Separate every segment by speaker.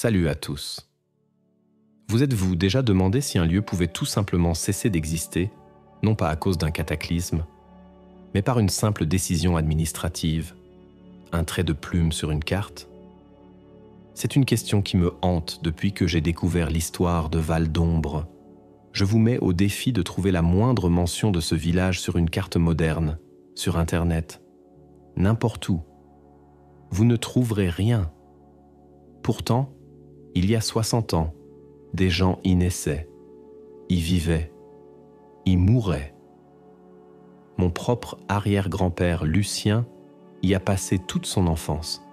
Speaker 1: Salut à tous. Vous êtes-vous déjà demandé si un lieu pouvait tout simplement cesser d'exister, non pas à cause d'un cataclysme, mais par une simple décision administrative, un trait de plume sur une carte? C'est une question qui me hante depuis que j'ai découvert l'histoire de Val d'Ombre. Je vous mets au défi de trouver la moindre mention de ce village sur une carte moderne, sur Internet, n'importe où. Vous ne trouverez rien. Pourtant, il y a 60 ans, des gens y naissaient, y vivaient, y mouraient. Mon propre arrière-grand-père Lucien y a passé toute son enfance.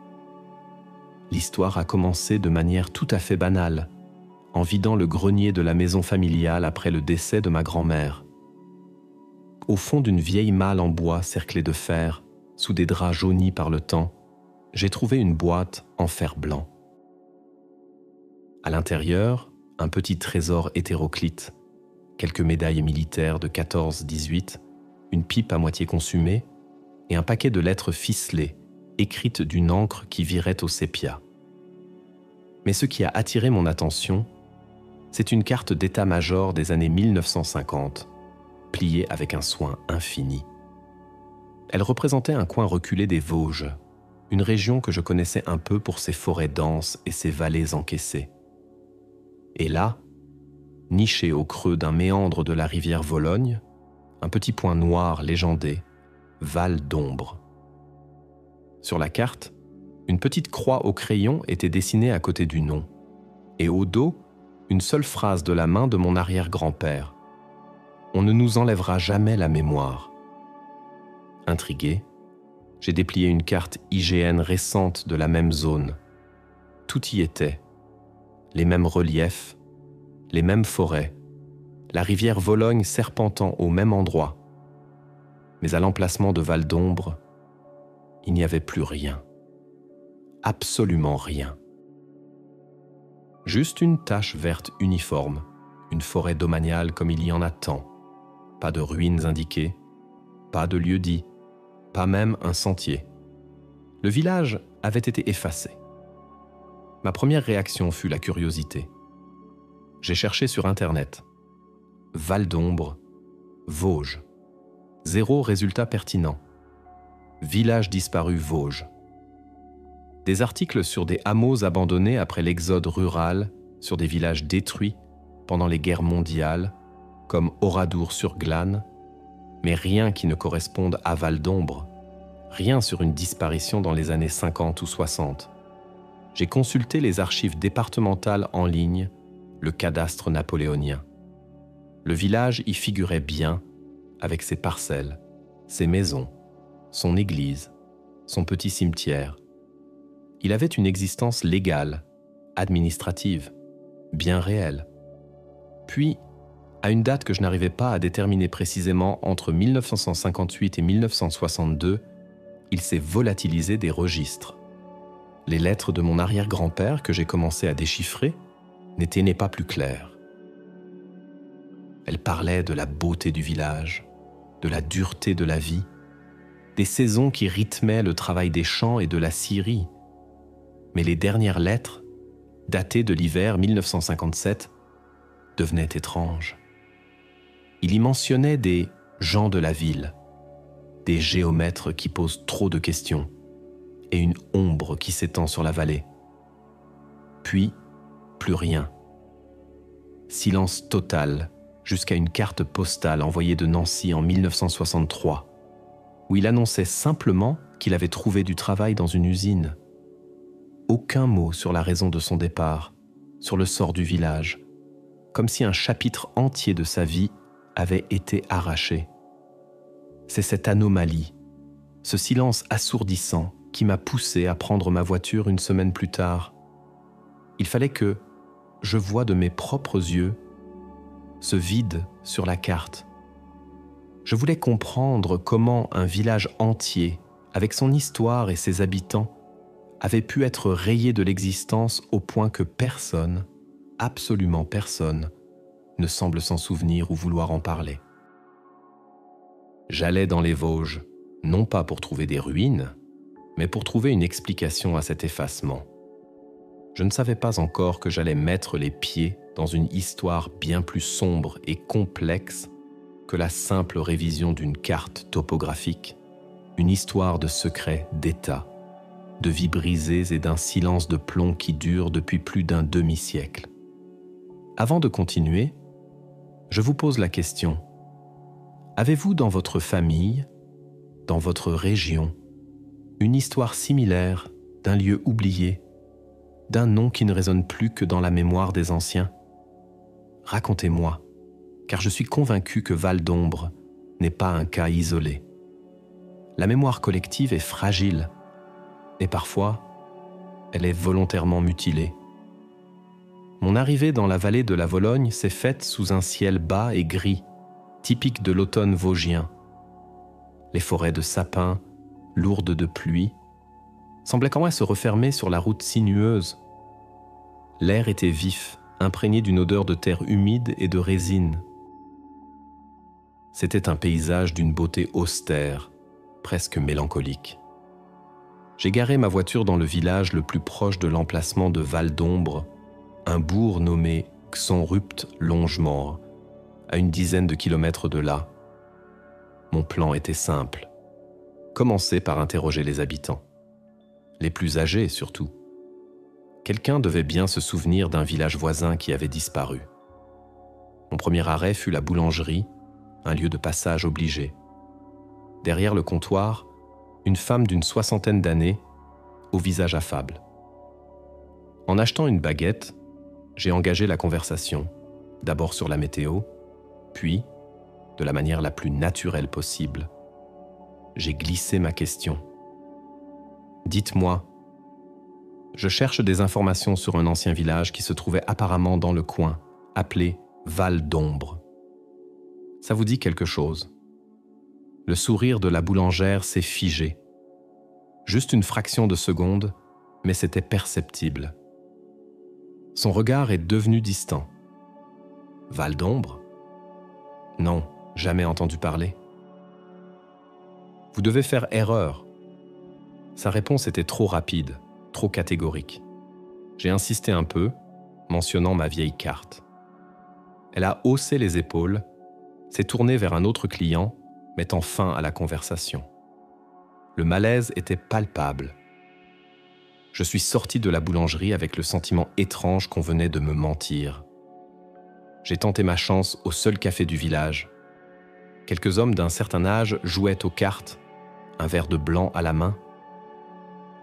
Speaker 1: L'histoire a commencé de manière tout à fait banale, en vidant le grenier de la maison familiale après le décès de ma grand-mère. Au fond d'une vieille malle en bois cerclée de fer, sous des draps jaunis par le temps, j'ai trouvé une boîte en fer blanc. À l'intérieur, un petit trésor hétéroclite, quelques médailles militaires de 14-18, une pipe à moitié consumée et un paquet de lettres ficelées, écrites d'une encre qui virait au sépia. Mais ce qui a attiré mon attention, c'est une carte d'état-major des années 1950, pliée avec un soin infini. Elle représentait un coin reculé des Vosges, une région que je connaissais un peu pour ses forêts denses et ses vallées encaissées. Et là, niché au creux d'un méandre de la rivière Vologne, un petit point noir légendé, Val d'Ombre. Sur la carte, une petite croix au crayon était dessinée à côté du nom, et au dos, une seule phrase de la main de mon arrière-grand-père. On ne nous enlèvera jamais la mémoire. Intrigué, j'ai déplié une carte IGN récente de la même zone. Tout y était. Les mêmes reliefs, les mêmes forêts, la rivière Vologne serpentant au même endroit. Mais à l'emplacement de Val d'Ombre, il n'y avait plus rien. Absolument rien. Juste une tache verte uniforme, une forêt domaniale comme il y en a tant. Pas de ruines indiquées, pas de lieu-dit, pas même un sentier. Le village avait été effacé. Ma première réaction fut la curiosité. J'ai cherché sur Internet. Val d'Ombre, Vosges. 0 résultat pertinent. Village disparu Vosges. Des articles sur des hameaux abandonnés après l'exode rural, sur des villages détruits pendant les guerres mondiales, comme Oradour-sur-Glane, mais rien qui ne corresponde à Val d'Ombre. Rien sur une disparition dans les années 50 ou 60. J'ai consulté les archives départementales en ligne, le cadastre napoléonien. Le village y figurait bien, avec ses parcelles, ses maisons, son église, son petit cimetière. Il avait une existence légale, administrative, bien réelle. Puis, à une date que je n'arrivais pas à déterminer précisément entre 1958 et 1962, il s'est volatilisé des registres. Les lettres de mon arrière-grand-père que j'ai commencé à déchiffrer n'étaient pas plus claires. Elles parlaient de la beauté du village, de la dureté de la vie, des saisons qui rythmaient le travail des champs et de la scierie. Mais les dernières lettres, datées de l'hiver 1957, devenaient étranges. Il y mentionnait des gens de la ville, des géomètres qui posent trop de questions, et une ombre qui s'étend sur la vallée. Puis, plus rien. Silence total jusqu'à une carte postale envoyée de Nancy en 1963, où il annonçait simplement qu'il avait trouvé du travail dans une usine. Aucun mot sur la raison de son départ, sur le sort du village, comme si un chapitre entier de sa vie avait été arraché. C'est cette anomalie, ce silence assourdissant qui m'a poussé à prendre ma voiture une semaine plus tard. Il fallait que je voie de mes propres yeux ce vide sur la carte. Je voulais comprendre comment un village entier, avec son histoire et ses habitants, avait pu être rayé de l'existence au point que personne, absolument personne, ne semble s'en souvenir ou vouloir en parler. J'allais dans les Vosges, non pas pour trouver des ruines, mais pour trouver une explication à cet effacement. Je ne savais pas encore que j'allais mettre les pieds dans une histoire bien plus sombre et complexe que la simple révision d'une carte topographique, une histoire de secrets d'État, de vies brisées et d'un silence de plomb qui dure depuis plus d'un demi-siècle. Avant de continuer, je vous pose la question. Avez-vous dans votre famille, dans votre région, une histoire similaire d'un lieu oublié, d'un nom qui ne résonne plus que dans la mémoire des anciens? Racontez-moi, car je suis convaincu que Val d'Ombre n'est pas un cas isolé. La mémoire collective est fragile, et parfois, elle est volontairement mutilée. Mon arrivée dans la vallée de la Vologne s'est faite sous un ciel bas et gris, typique de l'automne vosgien. Les forêts de sapins, lourdes de pluie, semblaient quand même se refermer sur la route sinueuse. L'air était vif, imprégné d'une odeur de terre humide et de résine. C'était un paysage d'une beauté austère, presque mélancolique. J'ai garé ma voiture dans le village le plus proche de l'emplacement de Val d'Ombre, un bourg nommé Xonrupt-Longemort, à une dizaine de kilomètres de là. Mon plan était simple. Commencer par interroger les habitants. Les plus âgés surtout. Quelqu'un devait bien se souvenir d'un village voisin qui avait disparu. Mon premier arrêt fut la boulangerie, un lieu de passage obligé. Derrière le comptoir, une femme d'une 60aine d'années, au visage affable. En achetant une baguette, j'ai engagé la conversation, d'abord sur la météo, puis, de la manière la plus naturelle possible, j'ai glissé ma question. Dites-moi, je cherche des informations sur un ancien village qui se trouvait apparemment dans le coin, appelé Val d'Ombre. Ça vous dit quelque chose? Le sourire de la boulangère s'est figé. Juste une fraction de seconde, mais c'était perceptible. Son regard est devenu distant. Val d'Ombre? Non, jamais entendu parler. Vous devez faire erreur. Sa réponse était trop rapide, trop catégorique. J'ai insisté un peu, mentionnant ma vieille carte. Elle a haussé les épaules, s'est tournée vers un autre client, mettant fin à la conversation. Le malaise était palpable. Je suis sorti de la boulangerie avec le sentiment étrange qu'on venait de me mentir. J'ai tenté ma chance au seul café du village. Quelques hommes d'un certain âge jouaient aux cartes, un verre de blanc à la main.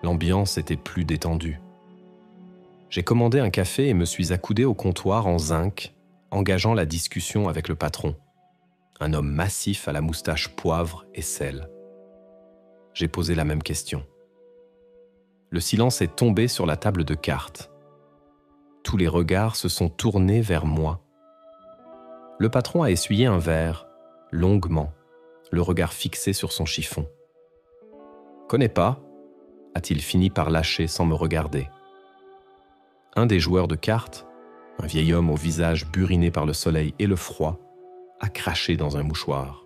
Speaker 1: L'ambiance était plus détendue. J'ai commandé un café et me suis accoudé au comptoir en zinc, engageant la discussion avec le patron, un homme massif à la moustache poivre et sel. J'ai posé la même question. Le silence est tombé sur la table de cartes. Tous les regards se sont tournés vers moi. Le patron a essuyé un verre, longuement, le regard fixé sur son chiffon. « Connais pas ?» a-t-il fini par lâcher sans me regarder. Un des joueurs de cartes, un vieil homme au visage buriné par le soleil et le froid, a craché dans un mouchoir.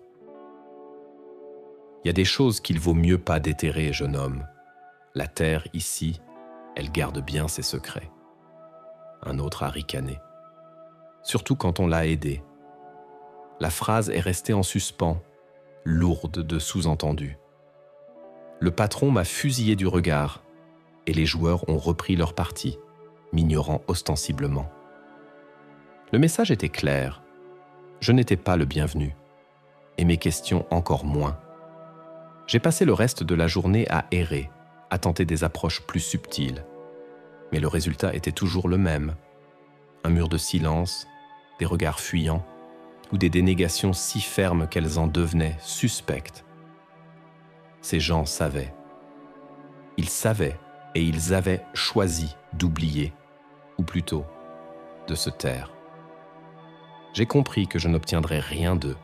Speaker 1: « Il y a des choses qu'il vaut mieux pas déterrer, jeune homme. La terre, ici, elle garde bien ses secrets. » Un autre a ricané. Surtout quand on l'a aidé. La phrase est restée en suspens, lourde de sous-entendus. Le patron m'a fusillé du regard et les joueurs ont repris leur partie, m'ignorant ostensiblement. Le message était clair. Je n'étais pas le bienvenu, et mes questions encore moins. J'ai passé le reste de la journée à errer, à tenter des approches plus subtiles. Mais le résultat était toujours le même. Un mur de silence, des regards fuyants, ou des dénégations si fermes qu'elles en devenaient suspectes. Ces gens savaient. Ils savaient et ils avaient choisi d'oublier, ou plutôt, de se taire. J'ai compris que je n'obtiendrais rien d'eux.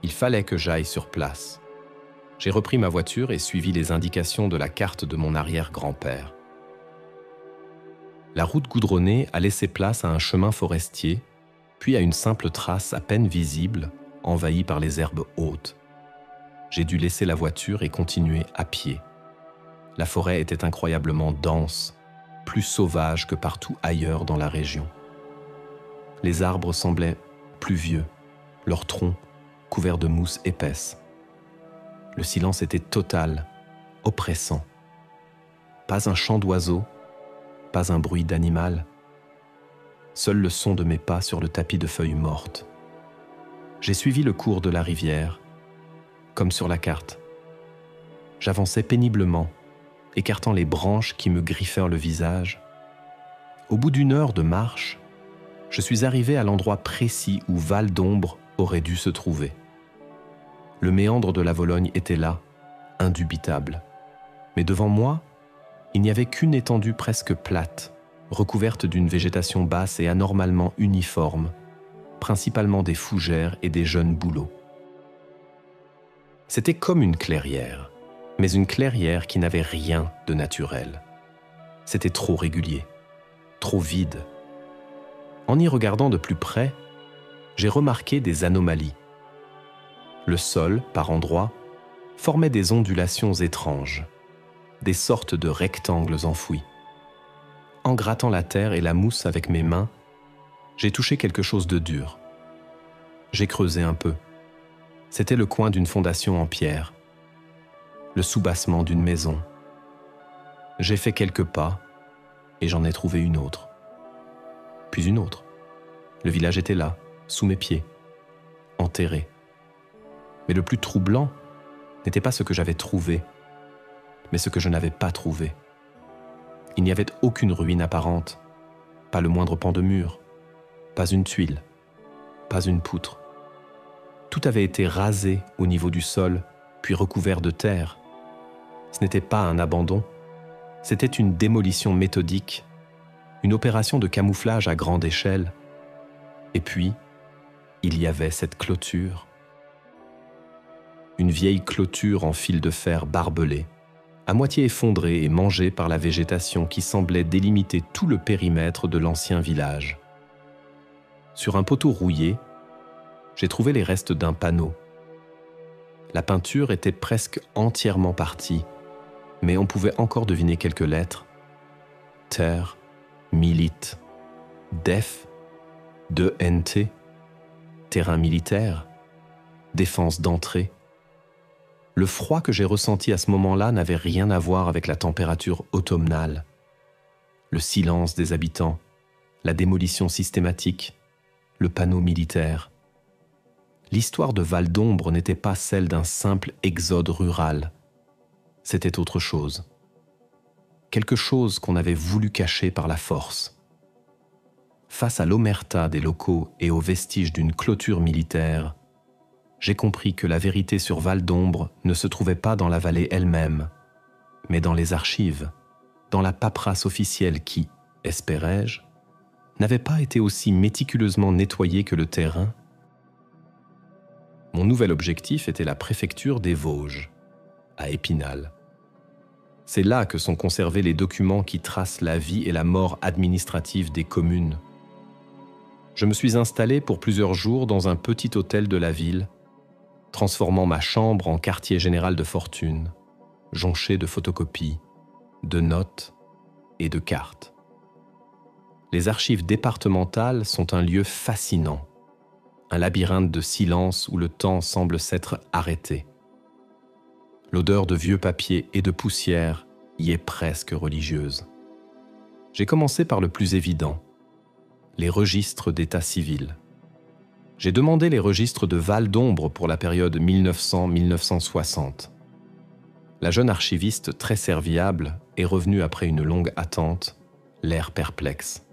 Speaker 1: Il fallait que j'aille sur place. J'ai repris ma voiture et suivi les indications de la carte de mon arrière-grand-père. La route goudronnée a laissé place à un chemin forestier, puis à une simple trace à peine visible, envahie par les herbes hautes. J'ai dû laisser la voiture et continuer à pied. La forêt était incroyablement dense. plus sauvage que partout ailleurs dans la région. Les arbres semblaient plus vieux, leurs troncs couverts de mousse épaisse. Le silence était total, oppressant. Pas un chant d'oiseau, pas un bruit d'animal. Seul le son de mes pas sur le tapis de feuilles mortes. J'ai suivi le cours de la rivière, comme sur la carte. J'avançais péniblement, écartant les branches qui me griffèrent le visage. Au bout d'une heure de marche, je suis arrivé à l'endroit précis où Val d'Ombre aurait dû se trouver. Le méandre de la Vologne était là, indubitable. Mais devant moi, il n'y avait qu'une étendue presque plate, recouverte d'une végétation basse et anormalement uniforme, principalement des fougères et des jeunes bouleaux. C'était comme une clairière, mais une clairière qui n'avait rien de naturel. C'était trop régulier, trop vide. En y regardant de plus près, j'ai remarqué des anomalies. Le sol, par endroits, formait des ondulations étranges, des sortes de rectangles enfouis. En grattant la terre et la mousse avec mes mains, j'ai touché quelque chose de dur. J'ai creusé un peu. C'était le coin d'une fondation en pierre, le soubassement d'une maison. J'ai fait quelques pas et j'en ai trouvé une autre. Puis une autre. Le village était là, sous mes pieds, enterré. Mais le plus troublant n'était pas ce que j'avais trouvé, mais ce que je n'avais pas trouvé. Il n'y avait aucune ruine apparente, pas le moindre pan de mur, pas une tuile, pas une poutre. Tout avait été rasé au niveau du sol, puis recouvert de terre. Ce n'était pas un abandon, c'était une démolition méthodique, une opération de camouflage à grande échelle. Et puis, il y avait cette clôture. Une vieille clôture en fil de fer barbelé, à moitié effondrée et mangée par la végétation qui semblait délimiter tout le périmètre de l'ancien village. Sur un poteau rouillé, j'ai trouvé les restes d'un panneau. La peinture était presque entièrement partie, mais on pouvait encore deviner quelques lettres. Terre, milite, def, DENT, terrain militaire, défense d'entrée. Le froid que j'ai ressenti à ce moment-là n'avait rien à voir avec la température automnale. Le silence des habitants, la démolition systématique, le panneau militaire. L'histoire de Val d'Ombre n'était pas celle d'un simple exode rural. C'était autre chose. Quelque chose qu'on avait voulu cacher par la force. Face à l'omerta des locaux et aux vestiges d'une clôture militaire, j'ai compris que la vérité sur Val d'Ombre ne se trouvait pas dans la vallée elle-même, mais dans les archives, dans la paperasse officielle qui, espérais-je, n'avait pas été aussi méticuleusement nettoyée que le terrain. Mon nouvel objectif était la préfecture des Vosges, à Épinal. C'est là que sont conservés les documents qui tracent la vie et la mort administrative des communes. Je me suis installé pour plusieurs jours dans un petit hôtel de la ville, transformant ma chambre en quartier général de fortune, jonché de photocopies, de notes et de cartes. Les archives départementales sont un lieu fascinant, un labyrinthe de silence où le temps semble s'être arrêté. L'odeur de vieux papier et de poussière y est presque religieuse. J'ai commencé par le plus évident, les registres d'état civil. J'ai demandé les registres de Val d'Ombre pour la période 1900-1960. La jeune archiviste très serviable est revenue après une longue attente, l'air perplexe.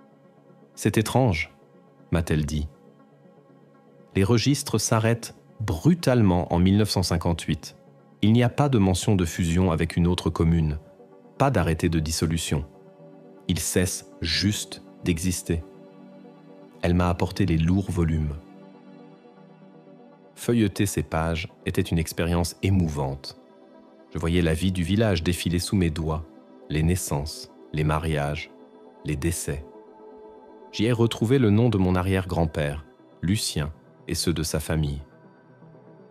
Speaker 1: « C'est étrange », m'a-t-elle dit. Les registres s'arrêtent brutalement en 1958. Il n'y a pas de mention de fusion avec une autre commune, pas d'arrêté de dissolution. Ils cessent juste d'exister. Elle m'a apporté les lourds volumes. Feuilleter ces pages était une expérience émouvante. Je voyais la vie du village défiler sous mes doigts, les naissances, les mariages, les décès. J'y ai retrouvé le nom de mon arrière-grand-père, Lucien, et ceux de sa famille.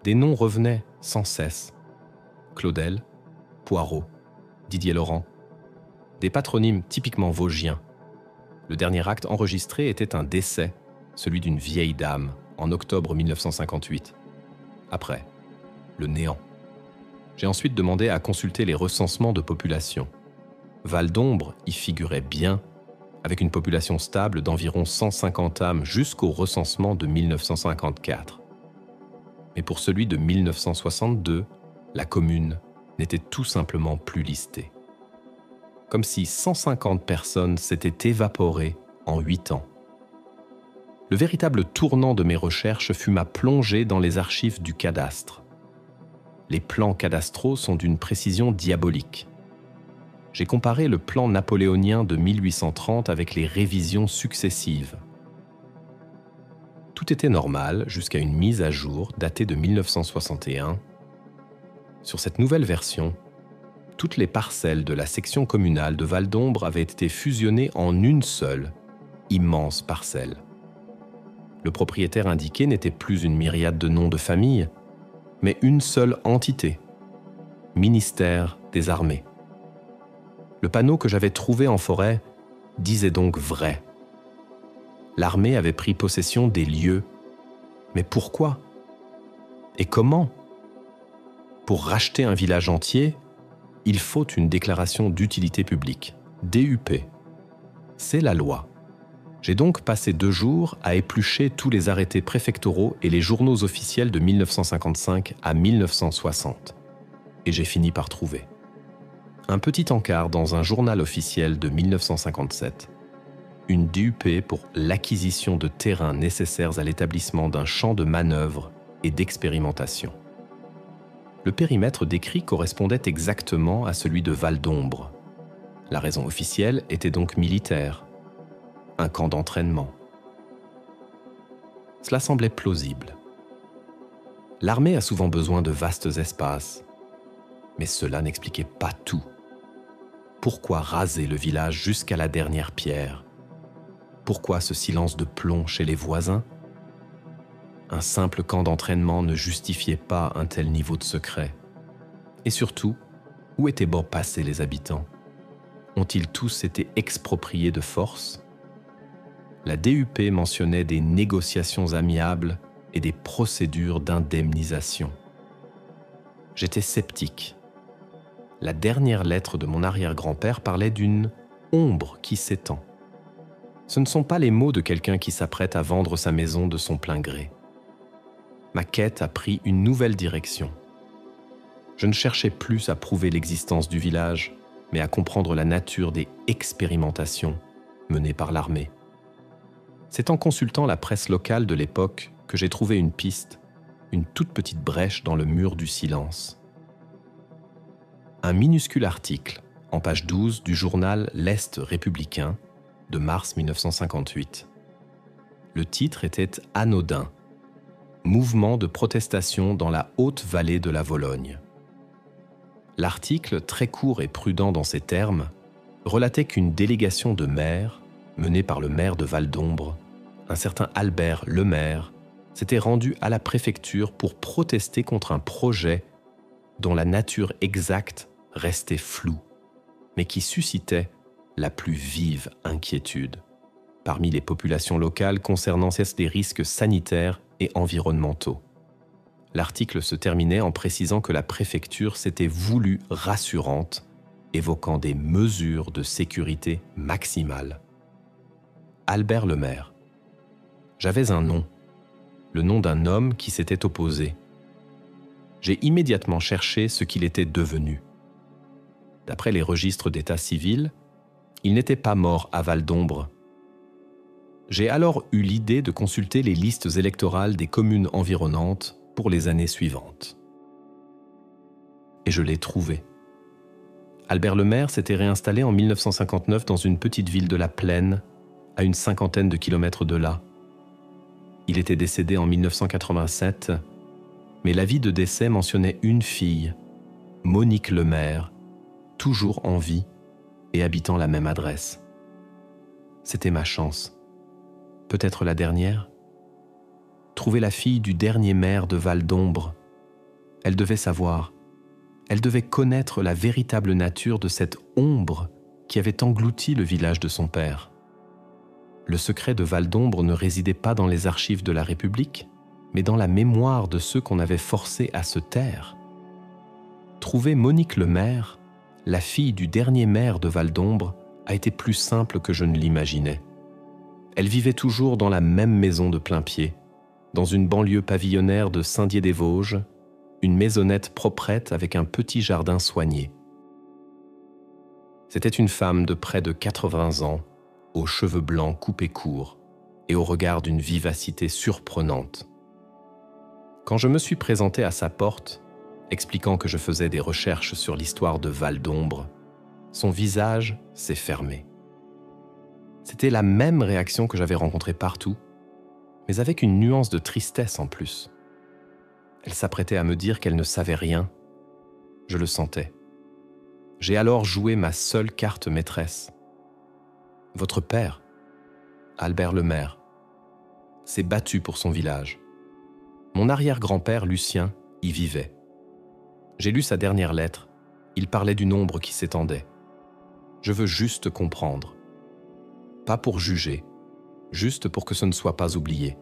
Speaker 1: Des noms revenaient sans cesse. Claudel, Poirot, Didier Laurent. des patronymes typiquement vosgiens. Le dernier acte enregistré était un décès, celui d'une vieille dame, en octobre 1958. Après, le néant. J'ai ensuite demandé à consulter les recensements de population. Val-d'Ombre y figurait bien, avec une population stable d'environ 150 âmes jusqu'au recensement de 1954. Mais pour celui de 1962, la commune n'était tout simplement plus listée. Comme si 150 personnes s'étaient évaporées en 8 ans. Le véritable tournant de mes recherches fut ma plongée dans les archives du cadastre. Les plans cadastraux sont d'une précision diabolique. J'ai comparé le plan napoléonien de 1830 avec les révisions successives. Tout était normal jusqu'à une mise à jour datée de 1961. Sur cette nouvelle version, toutes les parcelles de la section communale de Val-d'Ombre avaient été fusionnées en une seule, immense parcelle. Le propriétaire indiqué n'était plus une myriade de noms de famille, mais une seule entité, ministère des Armées. Le panneau que j'avais trouvé en forêt disait donc vrai. L'armée avait pris possession des lieux. Mais pourquoi? Et comment? Pour racheter un village entier, il faut une déclaration d'utilité publique, DUP. C'est la loi. J'ai donc passé 2 jours à éplucher tous les arrêtés préfectoraux et les journaux officiels de 1955 à 1960. Et j'ai fini par trouver. Un petit encart dans un journal officiel de 1957. Une DUP pour l'acquisition de terrains nécessaires à l'établissement d'un champ de manœuvre et d'expérimentation. Le périmètre décrit correspondait exactement à celui de Val-d'Ombre. La raison officielle était donc militaire. Un camp d'entraînement. Cela semblait plausible. L'armée a souvent besoin de vastes espaces, mais cela n'expliquait pas tout. Pourquoi raser le village jusqu'à la dernière pierre? Pourquoi ce silence de plomb chez les voisins? Un simple camp d'entraînement ne justifiait pas un tel niveau de secret. Et surtout, où étaient bon passés les habitants? Ont-ils tous été expropriés de force? La DUP mentionnait des négociations amiables et des procédures d'indemnisation. J'étais sceptique. La dernière lettre de mon arrière-grand-père parlait d'une « ombre qui s'étend ». Ce ne sont pas les mots de quelqu'un qui s'apprête à vendre sa maison de son plein gré. Ma quête a pris une nouvelle direction. Je ne cherchais plus à prouver l'existence du village, mais à comprendre la nature des expérimentations menées par l'armée. C'est en consultant la presse locale de l'époque que j'ai trouvé une piste, une toute petite brèche dans le mur du silence. Un minuscule article, en page 12 du journal L'Est républicain, de mars 1958. Le titre était anodin. Mouvement de protestation dans la haute vallée de la Vologne. L'article, très court et prudent dans ses termes, relatait qu'une délégation de maires, menée par le maire de Val-d'Ombre, un certain Albert Lemaire, s'était rendu à la préfecture pour protester contre un projet dont la nature exacte restait floue, mais qui suscitait la plus vive inquiétude parmi les populations locales concernant des risques sanitaires et environnementaux. L'article se terminait en précisant que la préfecture s'était voulue rassurante, évoquant des mesures de sécurité maximale. Albert Lemaire. J'avais un nom, le nom d'un homme qui s'était opposé. J'ai immédiatement cherché ce qu'il était devenu. D'après les registres d'état civil, il n'était pas mort à Val-d'Ombre. J'ai alors eu l'idée de consulter les listes électorales des communes environnantes pour les années suivantes. Et je l'ai trouvé. Albert Lemaire s'était réinstallé en 1959 dans une petite ville de la Plaine, à une 50aine de kilomètres de là. Il était décédé en 1987, mais l'avis de décès mentionnait une fille, Monique Lemaire, toujours en vie et habitant la même adresse. C'était ma chance. Peut-être la dernière? Trouver la fille du dernier maire de Val-d'Ombre. Elle devait savoir, elle devait connaître la véritable nature de cette ombre qui avait englouti le village de son père. Le secret de Val-d'Ombre ne résidait pas dans les archives de la République, mais dans la mémoire de ceux qu'on avait forcés à se taire. Trouver Monique Lemaire, la fille du dernier maire de Val-d'Ombre, a été plus simple que je ne l'imaginais. Elle vivait toujours dans la même maison de plain-pied, dans une banlieue pavillonnaire de Saint-Dié-des-Vosges, une maisonnette proprette avec un petit jardin soigné. C'était une femme de près de 80 ans, aux cheveux blancs coupés courts et au regard d'une vivacité surprenante. Quand je me suis présenté à sa porte, expliquant que je faisais des recherches sur l'histoire de Val-d'Ombre, son visage s'est fermé. C'était la même réaction que j'avais rencontrée partout, mais avec une nuance de tristesse en plus. Elle s'apprêtait à me dire qu'elle ne savait rien. Je le sentais. J'ai alors joué ma seule carte maîtresse. Votre père, Albert Lemaire, s'est battu pour son village. Mon arrière-grand-père, Lucien, y vivait. J'ai lu sa dernière lettre. Il parlait d'une ombre qui s'étendait. Je veux juste comprendre. Pas pour juger, juste pour que ce ne soit pas oublié.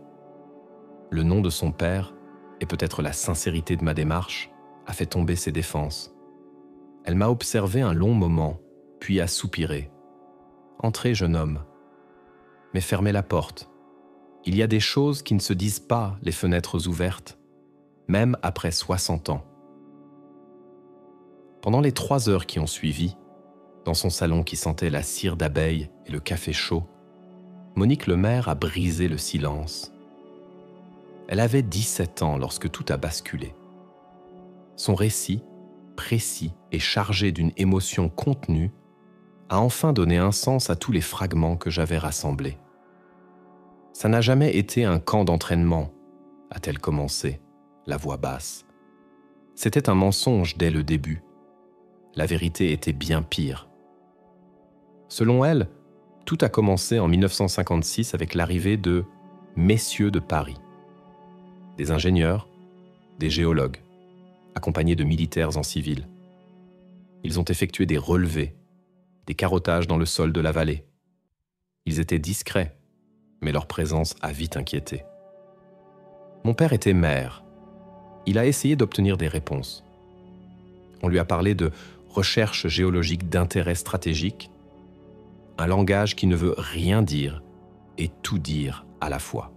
Speaker 1: Le nom de son père, et peut-être la sincérité de ma démarche, a fait tomber ses défenses. Elle m'a observé un long moment, puis a soupiré. « Entrez, jeune homme. Mais fermez la porte. Il y a des choses qui ne se disent pas, les fenêtres ouvertes, même après 60 ans. » Pendant les 3 heures qui ont suivi, dans son salon qui sentait la cire d'abeille et le café chaud, Monique Lemaire a brisé le silence. Elle avait 17 ans lorsque tout a basculé. Son récit, précis et chargé d'une émotion contenue, a enfin donné un sens à tous les fragments que j'avais rassemblés. Ça n'a jamais été un camp d'entraînement, a-t-elle commencé, la voix basse. C'était un mensonge dès le début. La vérité était bien pire. Selon elle, tout a commencé en 1956 avec l'arrivée de « messieurs de Paris », des ingénieurs, des géologues, accompagnés de militaires en civil. Ils ont effectué des relevés, des carottages dans le sol de la vallée. Ils étaient discrets, mais leur présence a vite inquiété. Mon père était maire. Il a essayé d'obtenir des réponses. On lui a parlé de recherche géologique d'intérêt stratégique, un langage qui ne veut rien dire et tout dire à la fois.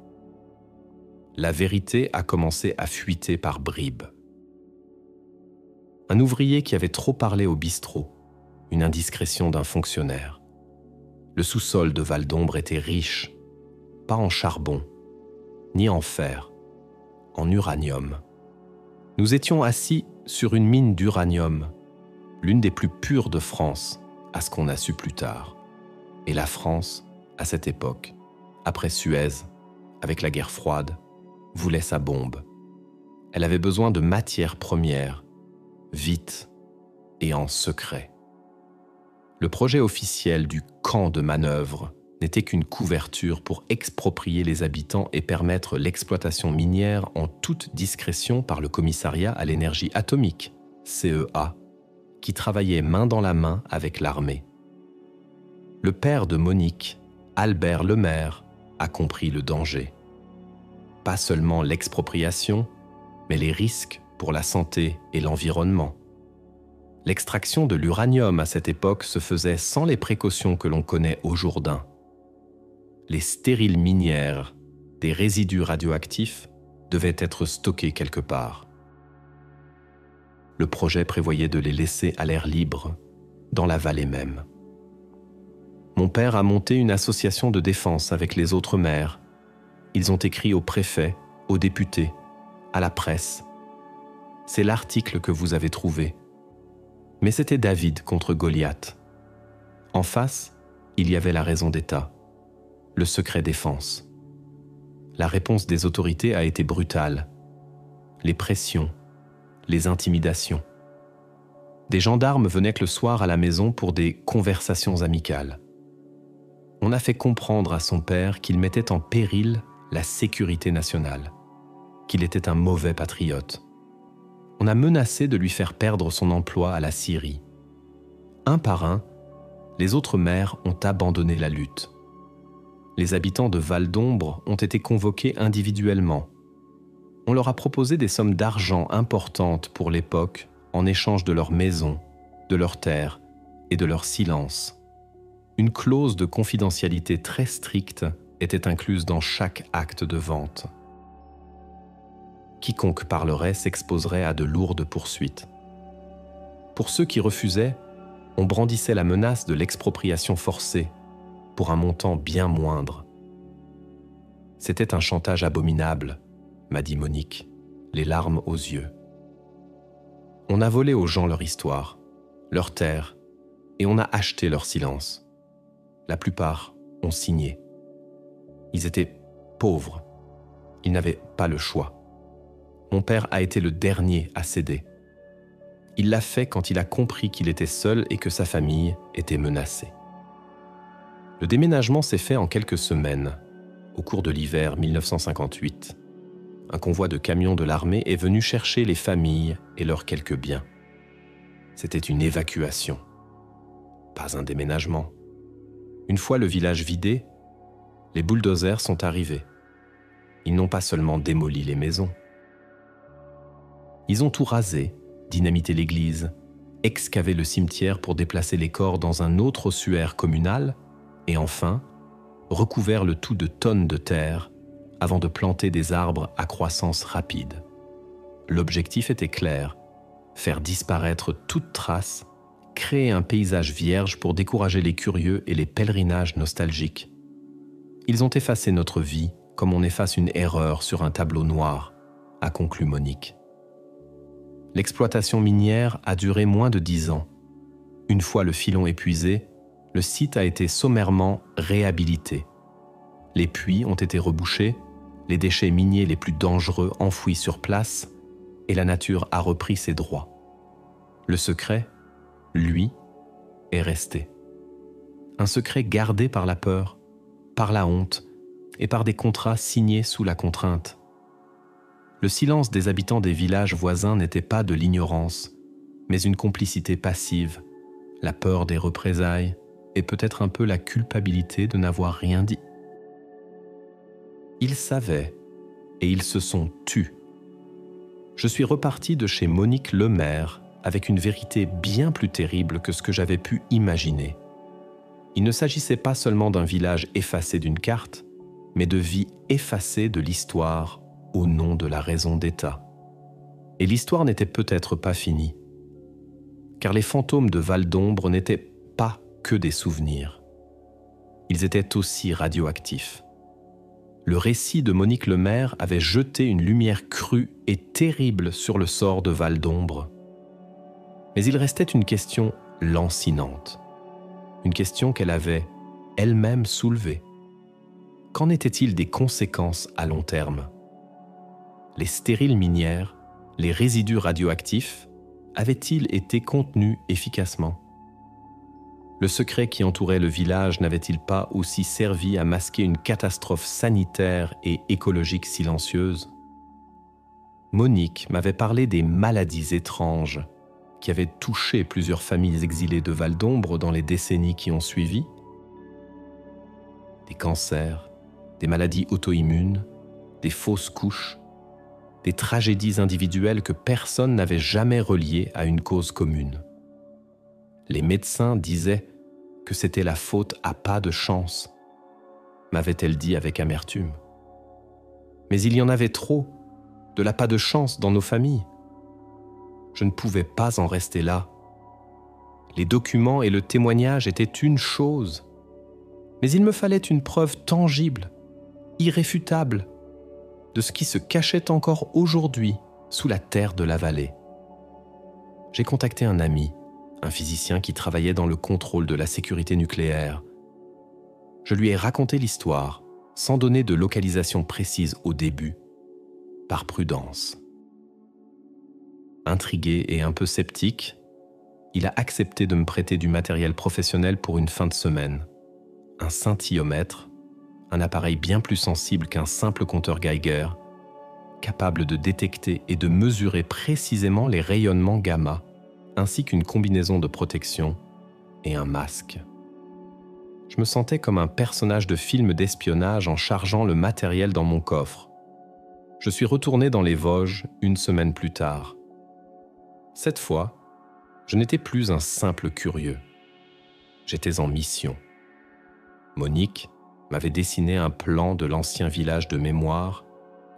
Speaker 1: La vérité a commencé à fuiter par bribes. Un ouvrier qui avait trop parlé au bistrot, une indiscrétion d'un fonctionnaire. Le sous-sol de Val-d'Ombre était riche, pas en charbon, ni en fer, en uranium. Nous étions assis sur une mine d'uranium, l'une des plus pures de France, à ce qu'on a su plus tard. Et la France, à cette époque, après Suez, avec la guerre froide, voulait sa bombe. Elle avait besoin de matières premières, vite et en secret. Le projet officiel du camp de manœuvre n'était qu'une couverture pour exproprier les habitants et permettre l'exploitation minière en toute discrétion par le Commissariat à l'énergie atomique, CEA, qui travaillait main dans la main avec l'armée. Le père de Monique, Albert Lemaire, a compris le danger. Pas seulement l'expropriation, mais les risques pour la santé et l'environnement. L'extraction de l'uranium à cette époque se faisait sans les précautions que l'on connaît au Jourdain. Les stériles minières, des résidus radioactifs, devaient être stockés quelque part. Le projet prévoyait de les laisser à l'air libre, dans la vallée même. Mon père a monté une association de défense avec les autres maires. Ils ont écrit au préfet, aux députés, à la presse. C'est l'article que vous avez trouvé. Mais c'était David contre Goliath. En face, il y avait la raison d'État, le secret défense. La réponse des autorités a été brutale. Les pressions, les intimidations. Des gendarmes venaient le soir à la maison pour des conversations amicales. On a fait comprendre à son père qu'il mettait en péril la sécurité nationale, qu'il était un mauvais patriote. On a menacé de lui faire perdre son emploi à la Syrie. Un par un, les autres maires ont abandonné la lutte. Les habitants de Val-d'Ombre ont été convoqués individuellement. On leur a proposé des sommes d'argent importantes pour l'époque en échange de leurs maisons, de leurs terres et de leur silence. Une clause de confidentialité très stricte était incluse dans chaque acte de vente. Quiconque parlerait s'exposerait à de lourdes poursuites. Pour ceux qui refusaient, on brandissait la menace de l'expropriation forcée pour un montant bien moindre. C'était un chantage abominable, m'a dit Monique, les larmes aux yeux. On a volé aux gens leur histoire, leur terre, et on a acheté leur silence. La plupart ont signé. Ils étaient pauvres. Ils n'avaient pas le choix. Mon père a été le dernier à céder. Il l'a fait quand il a compris qu'il était seul et que sa famille était menacée. Le déménagement s'est fait en quelques semaines, au cours de l'hiver 1958. Un convoi de camions de l'armée est venu chercher les familles et leurs quelques biens. C'était une évacuation, pas un déménagement. Une fois le village vidé, les bulldozers sont arrivés. Ils n'ont pas seulement démoli les maisons. Ils ont tout rasé, dynamité l'église, excavé le cimetière pour déplacer les corps dans un autre ossuaire communal et enfin, recouvert le tout de tonnes de terre avant de planter des arbres à croissance rapide. L'objectif était clair, faire disparaître toute trace, créer un paysage vierge pour décourager les curieux et les pèlerinages nostalgiques. Ils ont effacé notre vie comme on efface une erreur sur un tableau noir, a conclu Monique. L'exploitation minière a duré moins de 10 ans. Une fois le filon épuisé, le site a été sommairement réhabilité. Les puits ont été rebouchés, les déchets miniers les plus dangereux enfouis sur place, et la nature a repris ses droits. Le secret, lui, est resté. Un secret gardé par la peur, par la honte et par des contrats signés sous la contrainte. Le silence des habitants des villages voisins n'était pas de l'ignorance, mais une complicité passive, la peur des représailles et peut-être un peu la culpabilité de n'avoir rien dit. Ils savaient et ils se sont tus. Je suis reparti de chez Monique Lemaire avec une vérité bien plus terrible que ce que j'avais pu imaginer. Il ne s'agissait pas seulement d'un village effacé d'une carte, mais de vie effacée de l'histoire au nom de la raison d'État. Et l'histoire n'était peut-être pas finie, car les fantômes de Val-d'Ombre n'étaient pas que des souvenirs. Ils étaient aussi radioactifs. Le récit de Monique Lemaire avait jeté une lumière crue et terrible sur le sort de Val-d'Ombre. Mais il restait une question lancinante, une question qu'elle avait elle-même soulevée. Qu'en était-il des conséquences à long terme ? Les stériles minières, les résidus radioactifs, avaient-ils été contenus efficacement ? Le secret qui entourait le village n'avait-il pas aussi servi à masquer une catastrophe sanitaire et écologique silencieuse ? Monique m'avait parlé des maladies étranges qui avaient touché plusieurs familles exilées de Val-d'Ombre dans les décennies qui ont suivi. Des cancers, des maladies auto-immunes, des fausses couches, des tragédies individuelles que personne n'avait jamais reliées à une cause commune. Les médecins disaient que c'était la faute à pas de chance, m'avait-elle dit avec amertume. Mais il y en avait trop, de la pas de chance dans nos familles. Je ne pouvais pas en rester là. Les documents et le témoignage étaient une chose, mais il me fallait une preuve tangible, irréfutable, de ce qui se cachait encore aujourd'hui sous la terre de la vallée. J'ai contacté un ami, un physicien qui travaillait dans le contrôle de la sécurité nucléaire. Je lui ai raconté l'histoire, sans donner de localisation précise au début, par prudence. Intrigué et un peu sceptique, il a accepté de me prêter du matériel professionnel pour une fin de semaine. Un scintillomètre, un appareil bien plus sensible qu'un simple compteur Geiger, capable de détecter et de mesurer précisément les rayonnements gamma, ainsi qu'une combinaison de protection et un masque. Je me sentais comme un personnage de film d'espionnage en chargeant le matériel dans mon coffre. Je suis retourné dans les Vosges 1 semaine plus tard. Cette fois, je n'étais plus un simple curieux. J'étais en mission. Monique m'avait dessiné un plan de l'ancien village de mémoire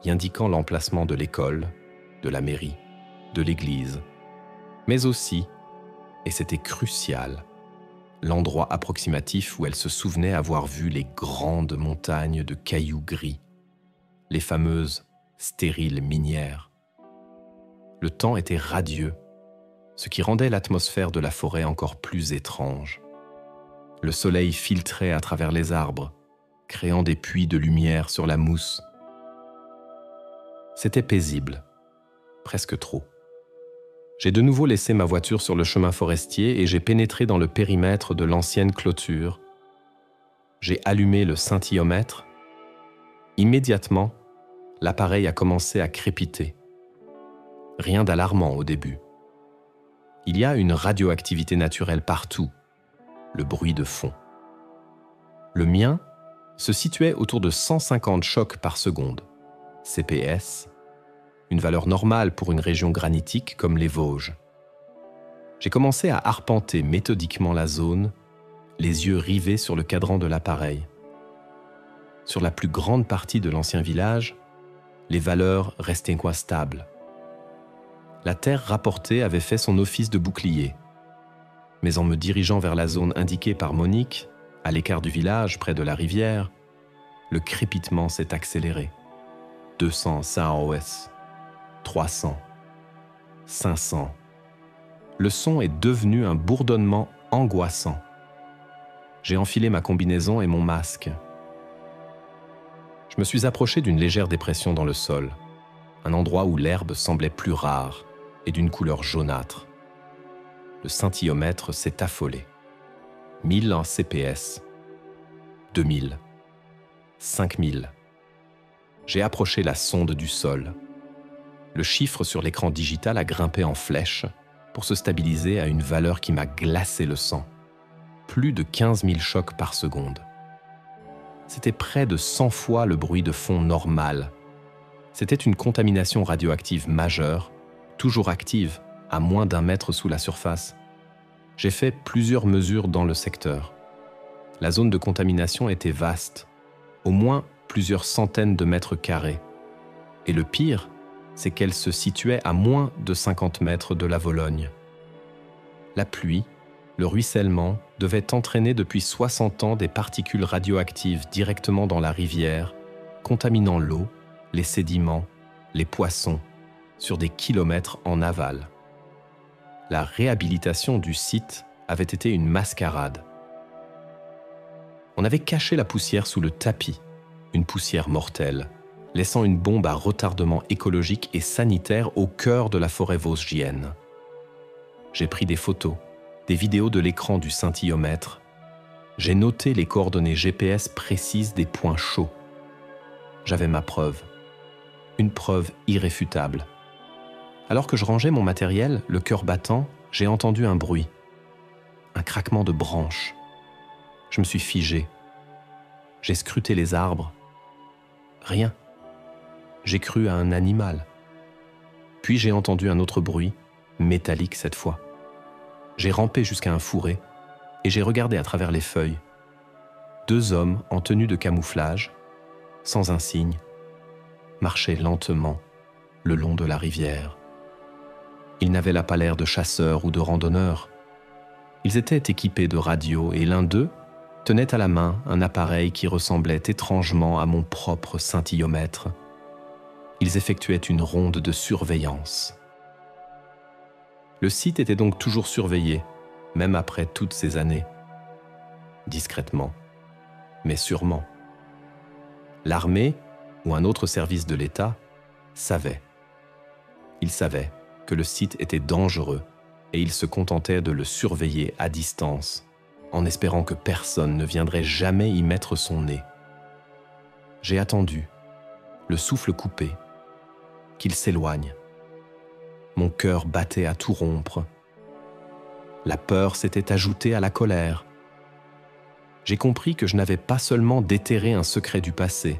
Speaker 1: y indiquant l'emplacement de l'école, de la mairie, de l'église, mais aussi, et c'était crucial, l'endroit approximatif où elle se souvenait avoir vu les grandes montagnes de cailloux gris, les fameuses stériles minières. Le temps était radieux, ce qui rendait l'atmosphère de la forêt encore plus étrange. Le soleil filtrait à travers les arbres, créant des puits de lumière sur la mousse. C'était paisible, presque trop. J'ai de nouveau laissé ma voiture sur le chemin forestier et j'ai pénétré dans le périmètre de l'ancienne clôture. J'ai allumé le scintillomètre. Immédiatement, l'appareil a commencé à crépiter. Rien d'alarmant au début. Il y a une radioactivité naturelle partout, le bruit de fond. Le mien se situait autour de 150 chocs par seconde, CPS, une valeur normale pour une région granitique comme les Vosges. J'ai commencé à arpenter méthodiquement la zone, les yeux rivés sur le cadran de l'appareil. Sur la plus grande partie de l'ancien village, les valeurs restaient stables. La terre rapportée avait fait son office de bouclier. Mais en me dirigeant vers la zone indiquée par Monique, à l'écart du village, près de la rivière, le crépitement s'est accéléré. 200 SAOS, 300, 500. Le son est devenu un bourdonnement angoissant. J'ai enfilé ma combinaison et mon masque. Je me suis approché d'une légère dépression dans le sol, un endroit où l'herbe semblait plus rare et d'une couleur jaunâtre. Le scintillomètre s'est affolé. 1000 en CPS, 2000, 5000. J'ai approché la sonde du sol. Le chiffre sur l'écran digital a grimpé en flèche pour se stabiliser à une valeur qui m'a glacé le sang. Plus de 15 000 chocs par seconde. C'était près de 100 fois le bruit de fond normal. C'était une contamination radioactive majeure, toujours active, à moins d'1 mètre sous la surface. J'ai fait plusieurs mesures dans le secteur. La zone de contamination était vaste, au moins plusieurs centaines de mètres carrés. Et le pire, c'est qu'elle se situait à moins de 50 mètres de la Vologne. La pluie, le ruissellement, devait entraîner depuis 60 ans des particules radioactives directement dans la rivière, contaminant l'eau, les sédiments, les poissons, sur des kilomètres en aval. La réhabilitation du site avait été une mascarade. On avait caché la poussière sous le tapis, une poussière mortelle, laissant une bombe à retardement écologique et sanitaire au cœur de la forêt vosgienne. J'ai pris des photos, des vidéos de l'écran du scintillomètre. J'ai noté les coordonnées GPS précises des points chauds. J'avais ma preuve, une preuve irréfutable. Alors que je rangeais mon matériel, le cœur battant, j'ai entendu un bruit, un craquement de branches. Je me suis figé. J'ai scruté les arbres. Rien. J'ai cru à un animal. Puis j'ai entendu un autre bruit, métallique cette fois. J'ai rampé jusqu'à un fourré et j'ai regardé à travers les feuilles. 2 hommes en tenue de camouflage, sans un signe, marchaient lentement le long de la rivière. Ils n'avaient là pas l'air de chasseurs ou de randonneurs. Ils étaient équipés de radios et l'un d'eux tenait à la main un appareil qui ressemblait étrangement à mon propre scintillomètre. Ils effectuaient une ronde de surveillance. Le site était donc toujours surveillé, même après toutes ces années. Discrètement, mais sûrement. L'armée ou un autre service de l'État savait. Ils savaient que le site était dangereux et ils se contentaient de le surveiller à distance, en espérant que personne ne viendrait jamais y mettre son nez. J'ai attendu, le souffle coupé, qu'il s'éloigne. Mon cœur battait à tout rompre. La peur s'était ajoutée à la colère. j'ai compris que je n'avais pas seulement déterré un secret du passé,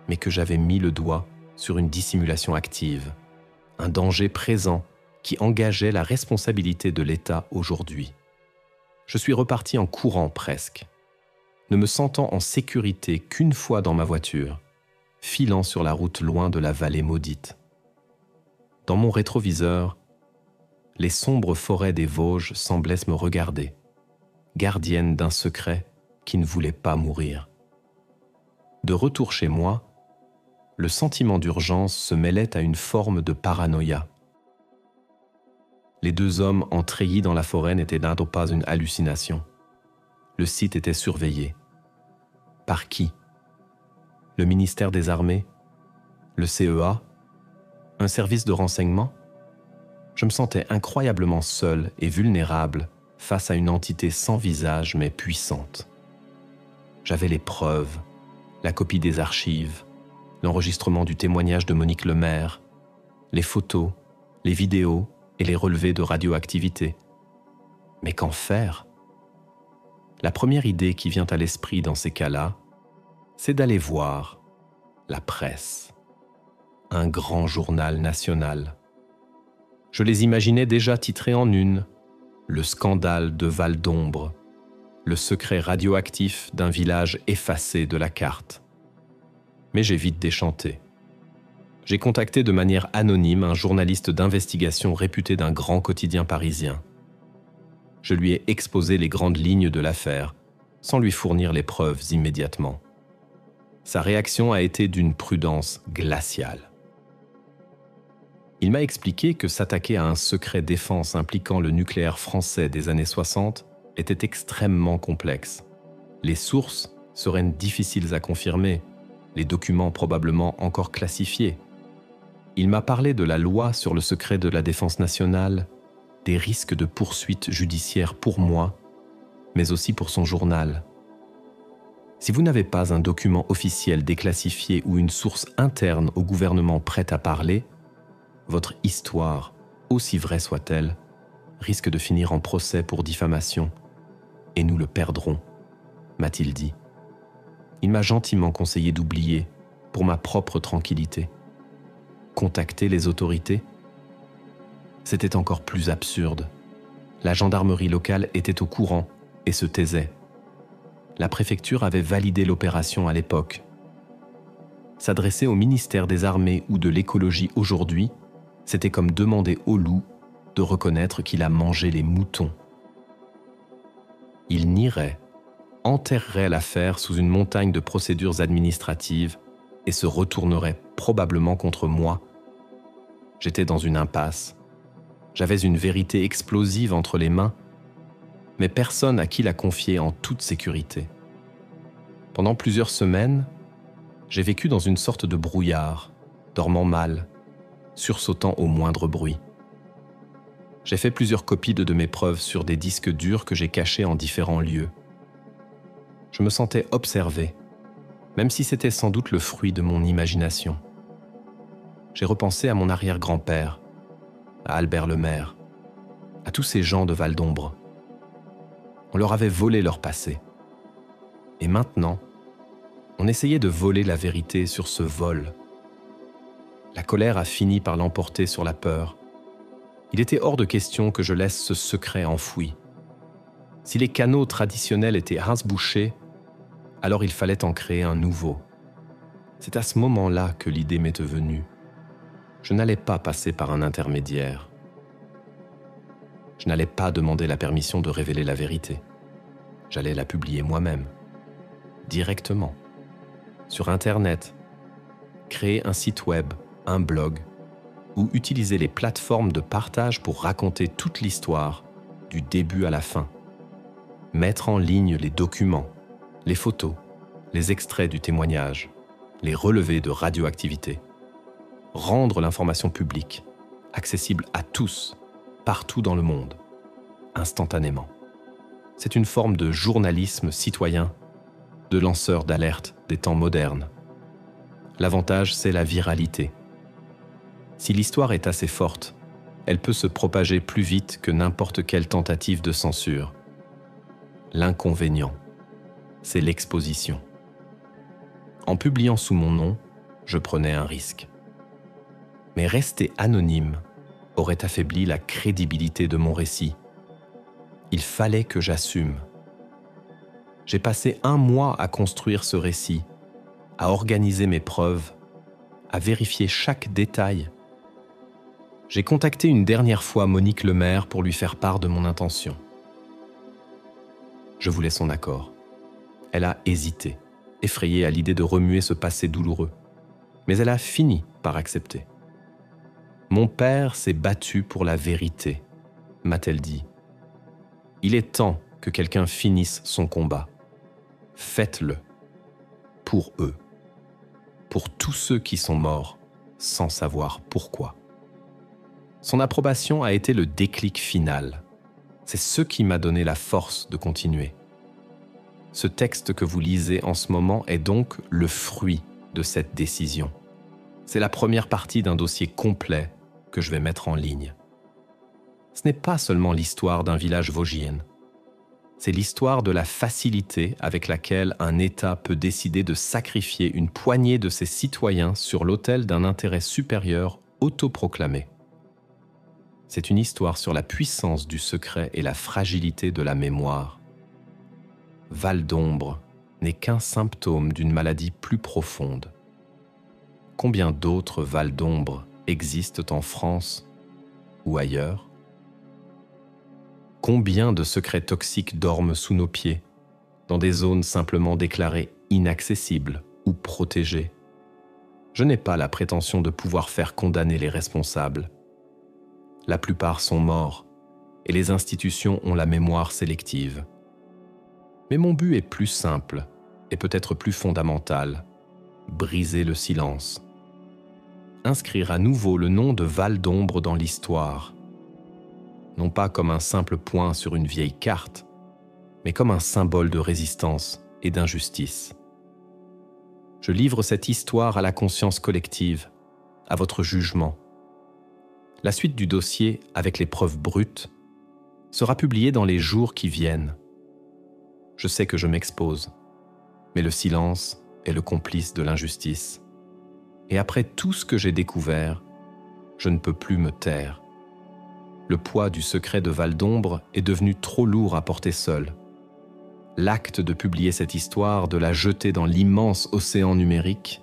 Speaker 1: mais que j'avais mis le doigt sur une dissimulation active, un danger présent qui engageait la responsabilité de l'État aujourd'hui. Je suis reparti en courant presque, ne me sentant en sécurité qu'une fois dans ma voiture, filant sur la route loin de la vallée maudite. Dans mon rétroviseur, les sombres forêts des Vosges semblaient me regarder, gardiennes d'un secret qui ne voulait pas mourir. De retour chez moi, le sentiment d'urgence se mêlait à une forme de paranoïa. Les deux hommes entreillis dans la forêt n'étaient donc pas une hallucination. Le site était surveillé. Par qui? Le ministère des Armées? Le CEA? Un service de renseignement? Je me sentais incroyablement seul et vulnérable face à une entité sans visage mais puissante. J'avais les preuves, la copie des archives, l'enregistrement du témoignage de Monique Lemaire, les photos, les vidéos et les relevés de radioactivité. Mais qu'en faire? La première idée qui vient à l'esprit dans ces cas-là, c'est d'aller voir la presse, un grand journal national. Je les imaginais déjà titrés en une, le scandale de Val d'Ombre, le secret radioactif d'un village effacé de la carte. Mais j'ai vite déchanté. J'ai contacté de manière anonyme un journaliste d'investigation réputé d'un grand quotidien parisien. Je lui ai exposé les grandes lignes de l'affaire, sans lui fournir les preuves immédiatement. Sa réaction a été d'une prudence glaciale. Il m'a expliqué que s'attaquer à un secret défense impliquant le nucléaire français des années 60 était extrêmement complexe. Les sources seraient difficiles à confirmer, les documents probablement encore classifiés. Il m'a parlé de la loi sur le secret de la défense nationale, des risques de poursuites judiciaires pour moi, mais aussi pour son journal. Si vous n'avez pas un document officiel déclassifié ou une source interne au gouvernement prête à parler, votre histoire, aussi vraie soit-elle, risque de finir en procès pour diffamation, et nous le perdrons, m'a-t-il dit. Il m'a gentiment conseillé d'oublier, pour ma propre tranquillité. Contacter les autorités? C'était encore plus absurde. La gendarmerie locale était au courant et se taisait. La préfecture avait validé l'opération à l'époque. S'adresser au ministère des Armées ou de l'écologie aujourd'hui, c'était comme demander au loup de reconnaître qu'il a mangé les moutons. Il nierait, enterrerait l'affaire sous une montagne de procédures administratives et se retournerait probablement contre moi. J'étais dans une impasse. J'avais une vérité explosive entre les mains, mais personne à qui la confier en toute sécurité. Pendant plusieurs semaines, j'ai vécu dans une sorte de brouillard, dormant mal, sursautant au moindre bruit. J'ai fait plusieurs copies de mes preuves sur des disques durs que j'ai cachés en différents lieux. Je me sentais observé, même si c'était sans doute le fruit de mon imagination. J'ai repensé à mon arrière-grand-père, à Albert Lemaire, à tous ces gens de Val d'Ombre. On leur avait volé leur passé. Et maintenant, on essayait de voler la vérité sur ce vol. La colère a fini par l'emporter sur la peur. Il était hors de question que je laisse ce secret enfoui. Si les canaux traditionnels étaient rince-bouchés, alors il fallait en créer un nouveau. C'est à ce moment-là que l'idée m'est venue. Je n'allais pas passer par un intermédiaire. Je n'allais pas demander la permission de révéler la vérité. J'allais la publier moi-même, directement, sur Internet, créer un site web, un blog, ou utiliser les plateformes de partage pour raconter toute l'histoire, du début à la fin. Mettre en ligne les documents, les photos, les extraits du témoignage, les relevés de radioactivité. Rendre l'information publique, accessible à tous, partout dans le monde, instantanément. C'est une forme de journalisme citoyen, de lanceur d'alerte des temps modernes. L'avantage, c'est la viralité. Si l'histoire est assez forte, elle peut se propager plus vite que n'importe quelle tentative de censure. L'inconvénient, c'est l'exposition. En publiant sous mon nom, je prenais un risque. Mais rester anonyme aurait affaibli la crédibilité de mon récit. Il fallait que j'assume. J'ai passé 1 mois à construire ce récit, à organiser mes preuves, à vérifier chaque détail. J'ai contacté une dernière fois Monique Lemaire pour lui faire part de mon intention. Je voulais son accord. Elle a hésité, effrayée à l'idée de remuer ce passé douloureux. Mais elle a fini par accepter. « Mon père s'est battu pour la vérité », m'a-t-elle dit. « Il est temps que quelqu'un finisse son combat. Faites-le. Pour eux. Pour tous ceux qui sont morts sans savoir pourquoi. » Son approbation a été le déclic final. C'est ce qui m'a donné la force de continuer. Ce texte que vous lisez en ce moment est donc le fruit de cette décision. C'est la première partie d'un dossier complet que je vais mettre en ligne. Ce n'est pas seulement l'histoire d'un village vosgien. C'est l'histoire de la facilité avec laquelle un État peut décider de sacrifier une poignée de ses citoyens sur l'autel d'un intérêt supérieur autoproclamé. C'est une histoire sur la puissance du secret et la fragilité de la mémoire. Val d'Ombre n'est qu'un symptôme d'une maladie plus profonde. Combien d'autres Val d'Ombre existent en France ou ailleurs? Combien de secrets toxiques dorment sous nos pieds, dans des zones simplement déclarées inaccessibles ou protégées? Je n'ai pas la prétention de pouvoir faire condamner les responsables. La plupart sont morts et les institutions ont la mémoire sélective. Mais mon but est plus simple et peut-être plus fondamental: briser le silence. Inscrire à nouveau le nom de Val d'Ombre dans l'histoire. Non pas comme un simple point sur une vieille carte, mais comme un symbole de résistance et d'injustice. Je livre cette histoire à la conscience collective, à votre jugement. La suite du dossier, avec les preuves brutes, sera publiée dans les jours qui viennent. Je sais que je m'expose, mais le silence est le complice de l'injustice. Et après tout ce que j'ai découvert, je ne peux plus me taire. Le poids du secret de Val d'Ombre est devenu trop lourd à porter seul. L'acte de publier cette histoire, de la jeter dans l'immense océan numérique,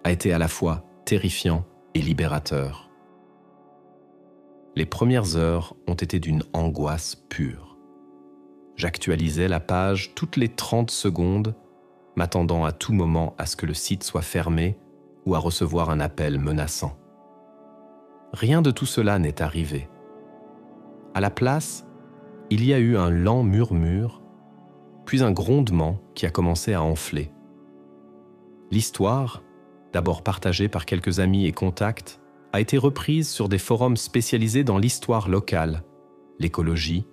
Speaker 1: a été à la fois terrifiant et libérateur. Les premières heures ont été d'une angoisse pure. J'actualisais la page toutes les 30 secondes, m'attendant à tout moment à ce que le site soit fermé ou à recevoir un appel menaçant. Rien de tout cela n'est arrivé. À la place, il y a eu un lent murmure, puis un grondement qui a commencé à enfler. L'histoire, d'abord partagée par quelques amis et contacts, a été reprise sur des forums spécialisés dans l'histoire locale, l'écologie,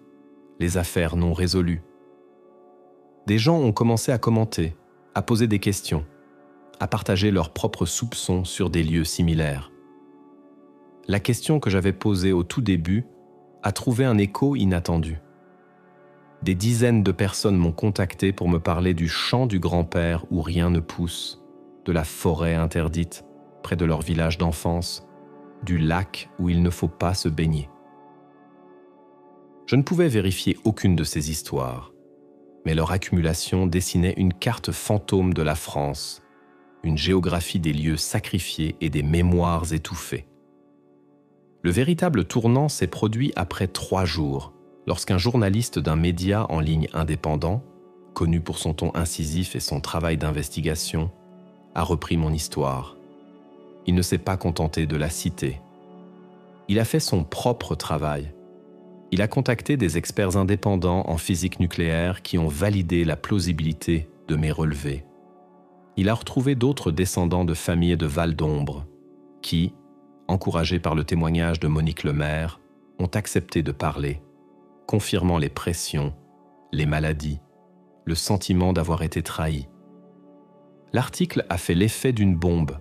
Speaker 1: les affaires non résolues. Des gens ont commencé à commenter, à poser des questions, à partager leurs propres soupçons sur des lieux similaires. La question que j'avais posée au tout début a trouvé un écho inattendu. Des dizaines de personnes m'ont contacté pour me parler du champ du grand-père où rien ne pousse, de la forêt interdite près de leur village d'enfance, du lac où il ne faut pas se baigner. Je ne pouvais vérifier aucune de ces histoires, mais leur accumulation dessinait une carte fantôme de la France, une géographie des lieux sacrifiés et des mémoires étouffées. Le véritable tournant s'est produit après 3 jours, lorsqu'un journaliste d'un média en ligne indépendant, connu pour son ton incisif et son travail d'investigation, a repris mon histoire. Il ne s'est pas contenté de la citer. Il a fait son propre travail. Il a contacté des experts indépendants en physique nucléaire qui ont validé la plausibilité de mes relevés. Il a retrouvé d'autres descendants de familles de Val d'Ombre qui, encouragés par le témoignage de Monique Lemaire, ont accepté de parler, confirmant les pressions, les maladies, le sentiment d'avoir été trahi. L'article a fait l'effet d'une bombe.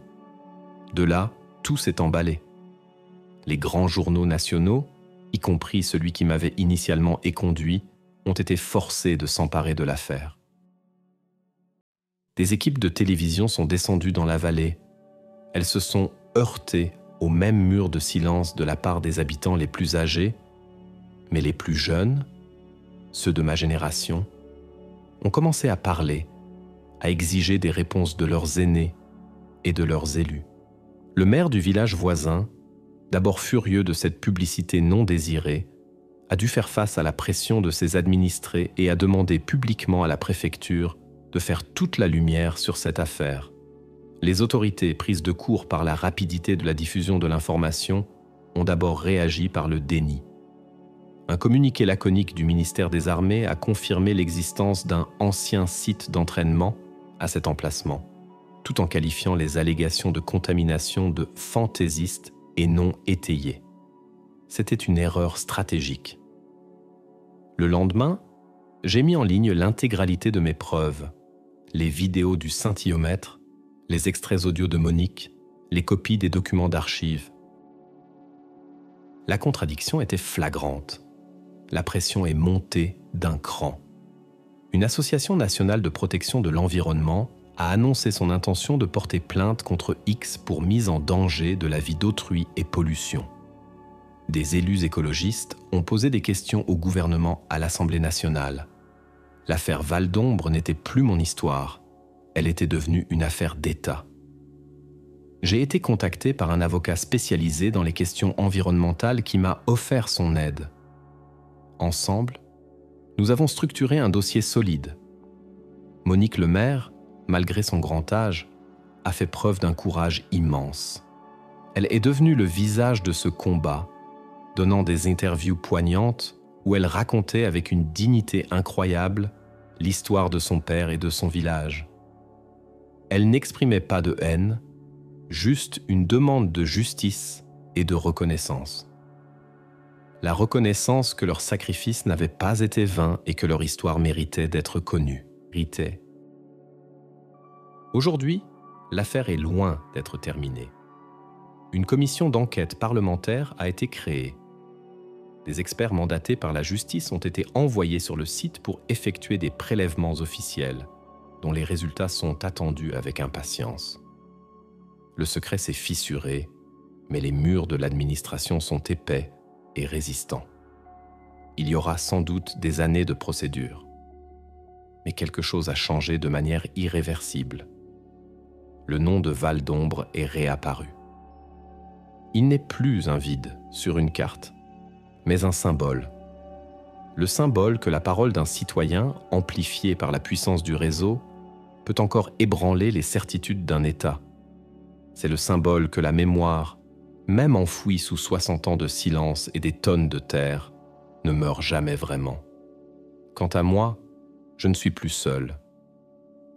Speaker 1: De là, tout s'est emballé. Les grands journaux nationaux, y compris celui qui m'avait initialement éconduit, ont été forcés de s'emparer de l'affaire. Des équipes de télévision sont descendues dans la vallée. Elles se sont heurtées au même mur de silence de la part des habitants les plus âgés, mais les plus jeunes, ceux de ma génération, ont commencé à parler, à exiger des réponses de leurs aînés et de leurs élus. Le maire du village voisin, d'abord furieux de cette publicité non désirée, a dû faire face à la pression de ses administrés et a demandé publiquement à la préfecture de faire toute la lumière sur cette affaire. Les autorités, prises de court par la rapidité de la diffusion de l'information, ont d'abord réagi par le déni. Un communiqué laconique du ministère des Armées a confirmé l'existence d'un ancien site d'entraînement à cet emplacement, tout en qualifiant les allégations de contamination de fantaisistes et non étayées. C'était une erreur stratégique. Le lendemain, j'ai mis en ligne l'intégralité de mes preuves, les vidéos du scintillomètre, les extraits audio de Monique, les copies des documents d'archives. La contradiction était flagrante. La pression est montée d'un cran. Une association nationale de protection de l'environnement a annoncé son intention de porter plainte contre X pour mise en danger de la vie d'autrui et pollution. Des élus écologistes ont posé des questions au gouvernement à l'Assemblée nationale. L'affaire Val d'Ombre n'était plus mon histoire. Elle était devenue une affaire d'État. J'ai été contacté par un avocat spécialisé dans les questions environnementales qui m'a offert son aide. Ensemble, nous avons structuré un dossier solide. Monique Lemaire, malgré son grand âge, a fait preuve d'un courage immense. Elle est devenue le visage de ce combat, donnant des interviews poignantes où elle racontait avec une dignité incroyable l'histoire de son père et de son village. Elle n'exprimait pas de haine, juste une demande de justice et de reconnaissance. La reconnaissance que leur sacrifice n'avait pas été vain et que leur histoire méritait d'être connue. Aujourd'hui, l'affaire est loin d'être terminée. Une commission d'enquête parlementaire a été créée. Des experts mandatés par la justice ont été envoyés sur le site pour effectuer des prélèvements officiels, dont les résultats sont attendus avec impatience. Le secret s'est fissuré, mais les murs de l'administration sont épais et résistants. Il y aura sans doute des années de procédure. Mais quelque chose a changé de manière irréversible. Le nom de Val d'Ombre est réapparu. Il n'est plus un vide sur une carte, mais un symbole. Le symbole que la parole d'un citoyen, amplifiée par la puissance du réseau, peut encore ébranler les certitudes d'un État. C'est le symbole que la mémoire, même enfouie sous 60 ans de silence et des tonnes de terre, ne meurt jamais vraiment. Quant à moi, je ne suis plus seul.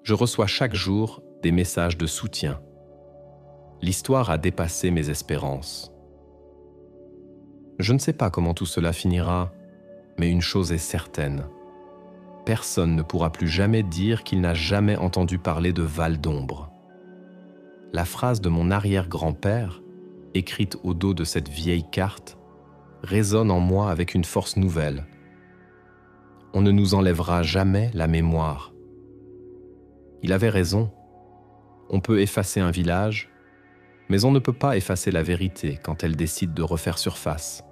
Speaker 1: Je reçois chaque jour des messages de soutien. L'histoire a dépassé mes espérances. Je ne sais pas comment tout cela finira, mais une chose est certaine. Personne ne pourra plus jamais dire qu'il n'a jamais entendu parler de Val d'Ombre. La phrase de mon arrière-grand-père, écrite au dos de cette vieille carte, résonne en moi avec une force nouvelle. On ne nous enlèvera jamais la mémoire. Il avait raison. On peut effacer un village, mais on ne peut pas effacer la vérité quand elle décide de refaire surface.